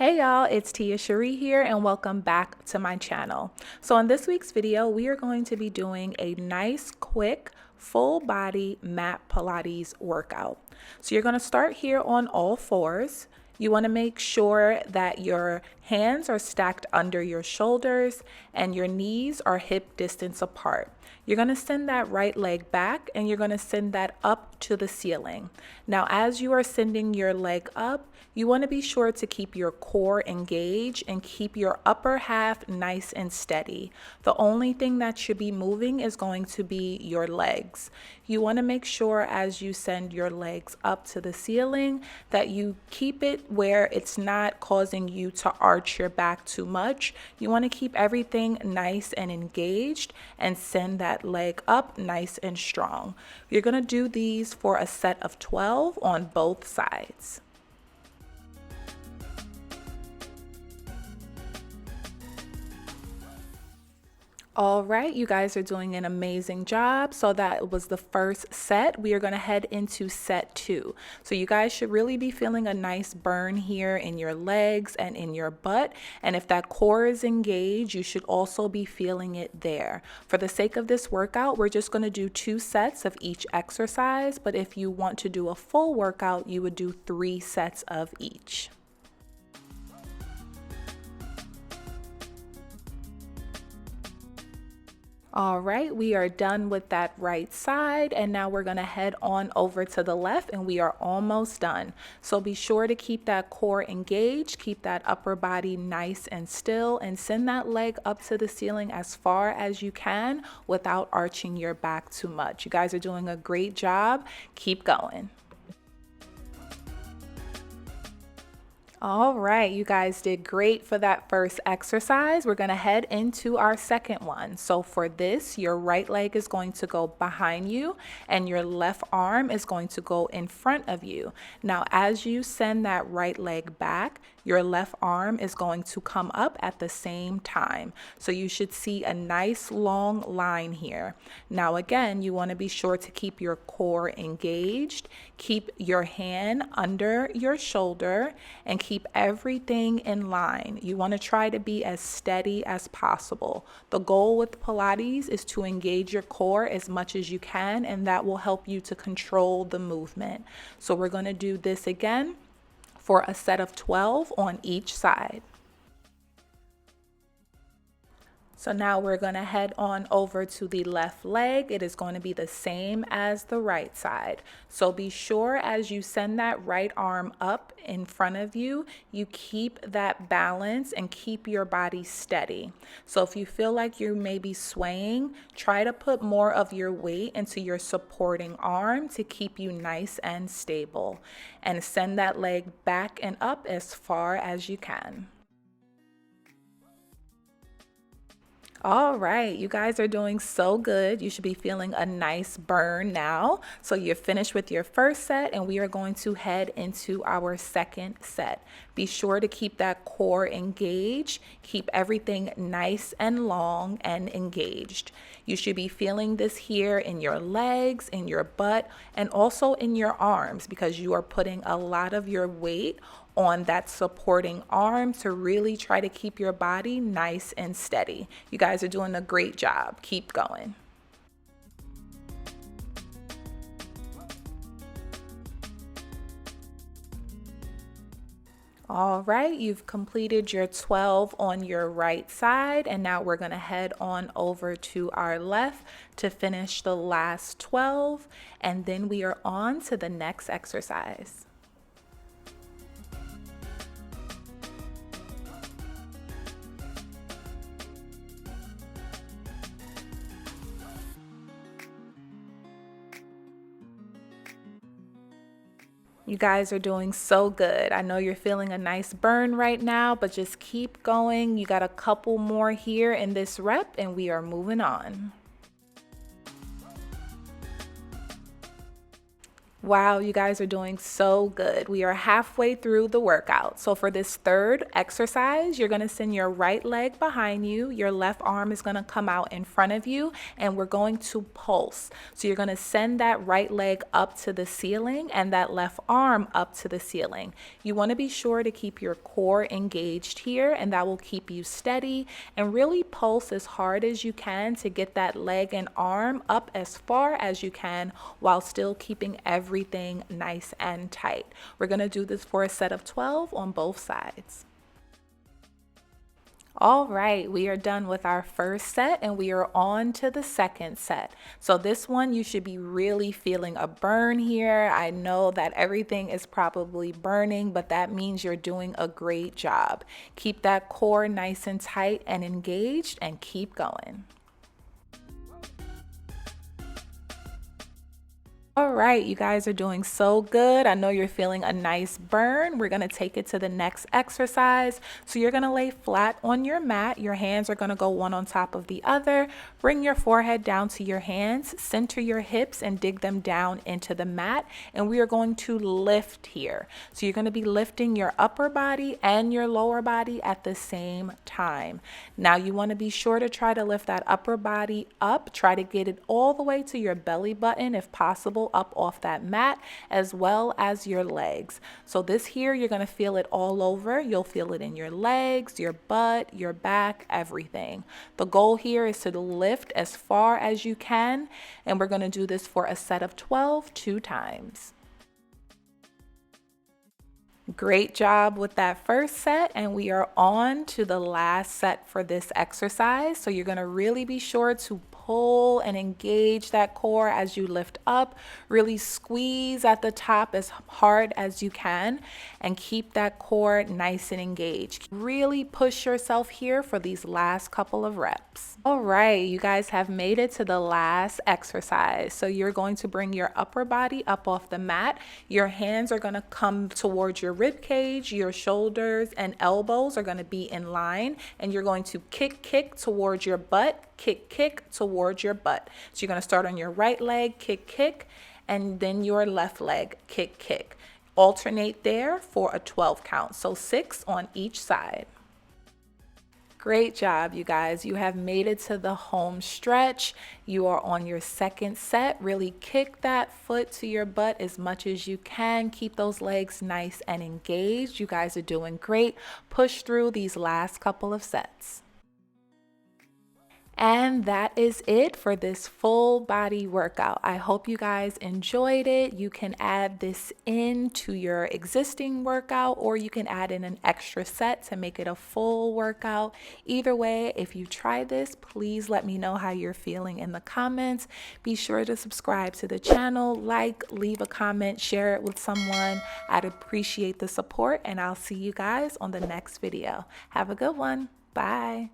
Hey y'all, it's Tia Cherie here and welcome back to my channel. So in this week's video, we are going to be doing a nice, quick, full body mat Pilates workout. So you're going to start here on all fours. You want to make sure that your hands are stacked under your shoulders and your knees are hip distance apart. You're going to send that right leg back and you're going to send that up to the ceiling. Now, as you are sending your leg up, you want to be sure to keep your core engaged and keep your upper half nice and steady. The only thing that should be moving is going to be your legs. You want to make sure as you send your legs up to the ceiling that you keep it where it's not causing you to arch your back too much. You want to keep everything nice and engaged and send that leg up nice and strong. You're going to do these for a set of 12 on both sides. All right, you guys are doing an amazing job. So that was the first set. We are going to head into set 2. So you guys should really be feeling a nice burn here in your legs and in your butt. And if that core is engaged, you should also be feeling it there. For the sake of this workout, we're just going to do 2 sets of each exercise. But if you want to do a full workout, you would do 3 sets of each. All right, we are done with that right side and now we're gonna head on over to the left and we are almost done. So be sure to keep that core engaged, keep that upper body nice and still and send that leg up to the ceiling as far as you can without arching your back too much. You guys are doing a great job. Keep going. All right, you guys did great for that first exercise. We're gonna head into our second one. So for this, your right leg is going to go behind you and your left arm is going to go in front of you. Now, as you send that right leg back, your left arm is going to come up at the same time. So you should see a nice long line here. Now, again, you wanna be sure to keep your core engaged, keep your hand under your shoulder, and keep everything in line. You want to try to be as steady as possible. The goal with Pilates is to engage your core as much as you can, and that will help you to control the movement. So we're going to do this again for a set of 12 on each side. So now we're going to head on over to the left leg. It is going to be the same as the right side. So be sure as you send that right arm up in front of you, you keep that balance and keep your body steady. So if you feel like you may be swaying, try to put more of your weight into your supporting arm to keep you nice and stable. And send that leg back and up as far as you can. All right, you guys are doing so good. You should be feeling a nice burn now. So you're finished with your first set and we are going to head into our second set. Be sure to keep that core engaged. Keep everything nice and long and engaged. You should be feeling this here in your legs, in your butt, and also in your arms because you are putting a lot of your weight on that supporting arm to really try to keep your body nice and steady. You guys are doing a great job. Keep going. All right, you've completed your 12 on your right side, and now we're gonna head on over to our left to finish the last 12, and then we are on to the next exercise. You guys are doing so good. I know you're feeling a nice burn right now, but just keep going. You got a couple more here in this rep and we are moving on. Wow, you guys are doing so good. We are halfway through the workout. So for this third exercise, you're going to send your right leg behind you. Your left arm is going to come out in front of you, and we're going to pulse. So you're going to send that right leg up to the ceiling and that left arm up to the ceiling. You want to be sure to keep your core engaged here, and that will keep you steady, and really pulse as hard as you can to get that leg and arm up as far as you can while still keeping everything nice and tight. We're going to do this for a set of 12 on both sides. All right, we are done with our first set and we are on to the second set. So this one, you should be really feeling a burn here. I know that everything is probably burning, but that means you're doing a great job. Keep that core nice and tight and engaged and keep going. All right, you guys are doing so good. I know you're feeling a nice burn. We're going to take it to the next exercise. So you're going to lay flat on your mat. Your hands are going to go one on top of the other. Bring your forehead down to your hands, center your hips and dig them down into the mat. And we are going to lift here. So you're going to be lifting your upper body and your lower body at the same time. Now you want to be sure to try to lift that upper body up. Try to get it all the way to your belly button if possible, up off that mat, as well as your legs. So this here, you're going to feel it all over. You'll feel it in your legs, your butt, your back, everything. The goal here is to lift as far as you can, and we're going to do this for a set of 12, 2 times. Great job with that first set, and we are on to the last set for this exercise. So you're going to really be sure to pull and engage that core as you lift up. Really squeeze at the top as hard as you can and keep that core nice and engaged. Really push yourself here for these last couple of reps. All right, you guys have made it to the last exercise. So you're going to bring your upper body up off the mat. Your hands are going to come towards your rib cage. Your shoulders and elbows are going to be in line, and you're going to kick towards your butt. Kick towards your butt. So you're going to start on your right leg, kick, and then your left leg, kick. Alternate there for a 12 count. So 6 on each side. Great job, you guys. You have made it to the home stretch. You are on your second set. Really kick that foot to your butt as much as you can. Keep those legs nice and engaged. You guys are doing great. Push through these last couple of sets. And that is it for this full body workout. I hope you guys enjoyed it. You can add this into your existing workout, or you can add in an extra set to make it a full workout. Either way, if you try this, please let me know how you're feeling in the comments. Be sure to subscribe to the channel, leave a comment, share it with someone. I'd appreciate the support, and I'll see you guys on the next video. Have a good one. Bye.